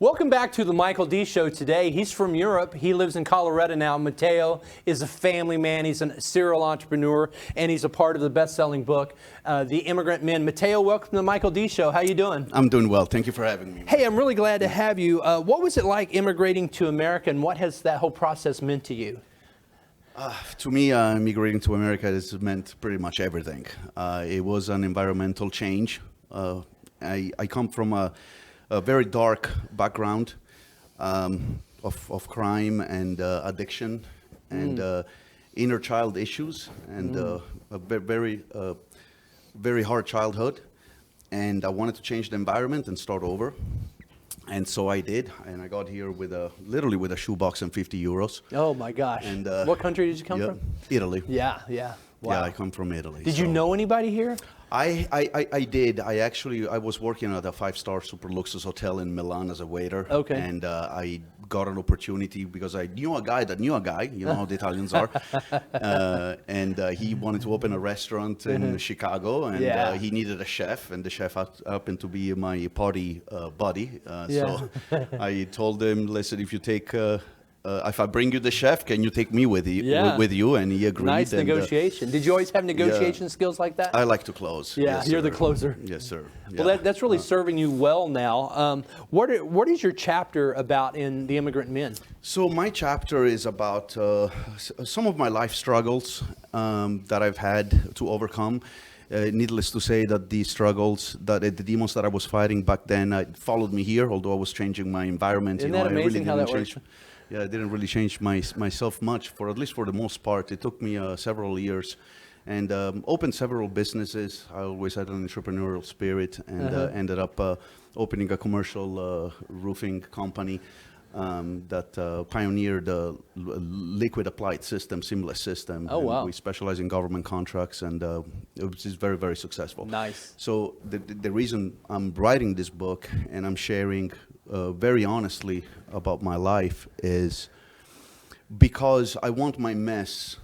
Welcome back to the Michael D. Show today. He's from Europe. He lives in Colorado now. Matteo is a family man. He's a serial entrepreneur, and he's a part of the best-selling book, The Immigrant Men. Matteo, welcome to the Michael D. Show. How you doing? I'm doing well. Thank you for having me. Hey, I'm really glad to have you. What was it like immigrating to America, and what has that whole process meant to you? To me, immigrating to America has meant pretty much everything. It was an environmental change. I come from a very dark background of crime and addiction and inner child issues and a very hard childhood. And I wanted to change the environment and start over. And so I did, and I got here with literally with a shoebox and 50 euros. Oh my gosh! And what country did you come from? Italy. Yeah. Wow. Yeah, I come from Italy. Did you know anybody here? I did. I was working at a 5-star super luxury hotel in Milan as a waiter. Okay. And I got an opportunity because I knew a guy that knew a guy. You know how the Italians are. And he wanted to open a restaurant in Chicago, and he needed a chef, and the chef happened to be my party buddy. So I told him, listen, if you take... if I bring you the chef, can you take me with you? With you? And he agreed. Nice negotiation. Did you always have negotiation skills like that? I like to close. Yeah, yes, you're the closer. Yes, sir. Well, that's really serving you well now. What is your chapter about in The Immigrant Men? So my chapter is about some of my life struggles that I've had to overcome. Needless to say that the struggles, the demons that I was fighting back then, followed me here, although I was changing my environment. Isn't that amazing how that works? Yeah, I didn't really change myself much, at least for the most part. It took me several years, and opened several businesses. I always had an entrepreneurial spirit, and ended up opening a commercial roofing company that pioneered the liquid applied system, seamless system. Oh, wow. We specialize in government contracts, and it was very, very successful. Nice. So the reason I'm writing this book and I'm sharing very honestly about my life is because I want my mess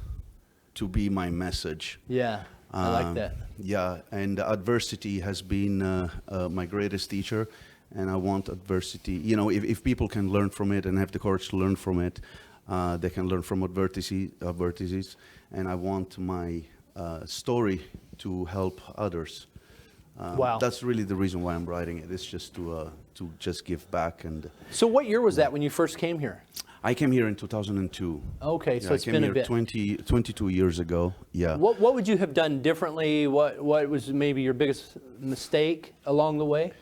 to be my message. Yeah, I like that. Yeah, and adversity has been my greatest teacher, and I want adversity. You know, if people can learn from it and have the courage to learn from it, they can learn from adversities, and I want my story to help others. Wow. That's really the reason why I'm writing it. It's just to just give back. And so what year was that when you first came here? I came here in 2002. Okay, so it's been a bit. 22 years ago. Yeah. What would you have done differently? What was maybe your biggest mistake along the way?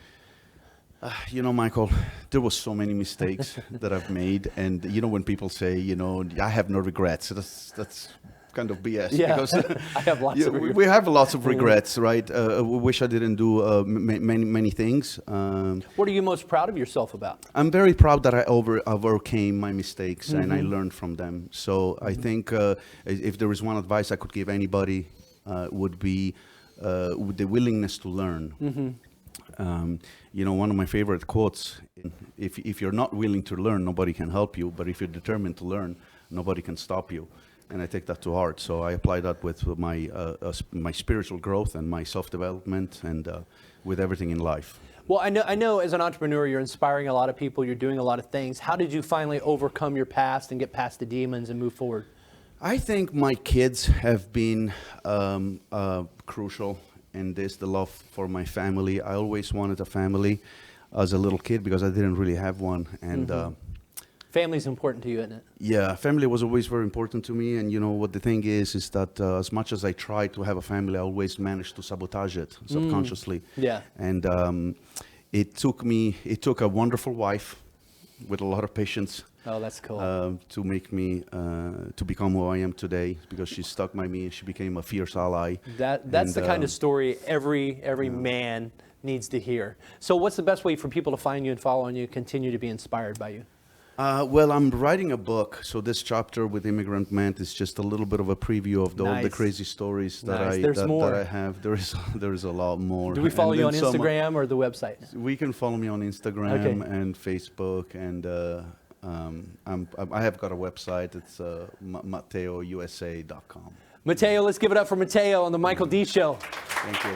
You know, Michael, there was so many mistakes that I've made, and you know when people say, you know, I have no regrets, that's kind of BS. Yeah, because I have lots of regrets. We have lots of regrets, right? We wish I didn't do many things. What are you most proud of yourself about? I'm very proud that I overcame my mistakes and I learned from them. So I think if there is one advice I could give anybody would be the willingness to learn. You know, one of my favorite quotes, if you're not willing to learn, nobody can help you. But if you're determined to learn, nobody can stop you. And I take that to heart. So I apply that with my spiritual growth and my self-development and with everything in life. Well, I know as an entrepreneur, you're inspiring a lot of people. You're doing a lot of things. How did you finally overcome your past and get past the demons and move forward? I think my kids have been crucial in this, the love for my family. I always wanted a family as a little kid because I didn't really have one. And family's important to you, isn't it? Yeah, family was always very important to me. And you know what the thing is that as much as I tried to have a family, I always managed to sabotage it subconsciously. Yeah. And it took a wonderful wife with a lot of patience. Oh, that's cool. To make me to become who I am today, because she stuck by me and she became a fierce ally. That's the kind of story every man needs to hear. So what's the best way for people to find you and follow you, continue to be inspired by you? Well, I'm writing a book, so this chapter with Immigrant Men is just a little bit of a preview of all the crazy stories that I have. There is a lot more. Do we follow you on Instagram or the website? We can follow me on Instagram and Facebook, and I have got a website. It's MatteoUSA.com. Matteo, let's give it up for Matteo on the Michael D. Show. Thank you.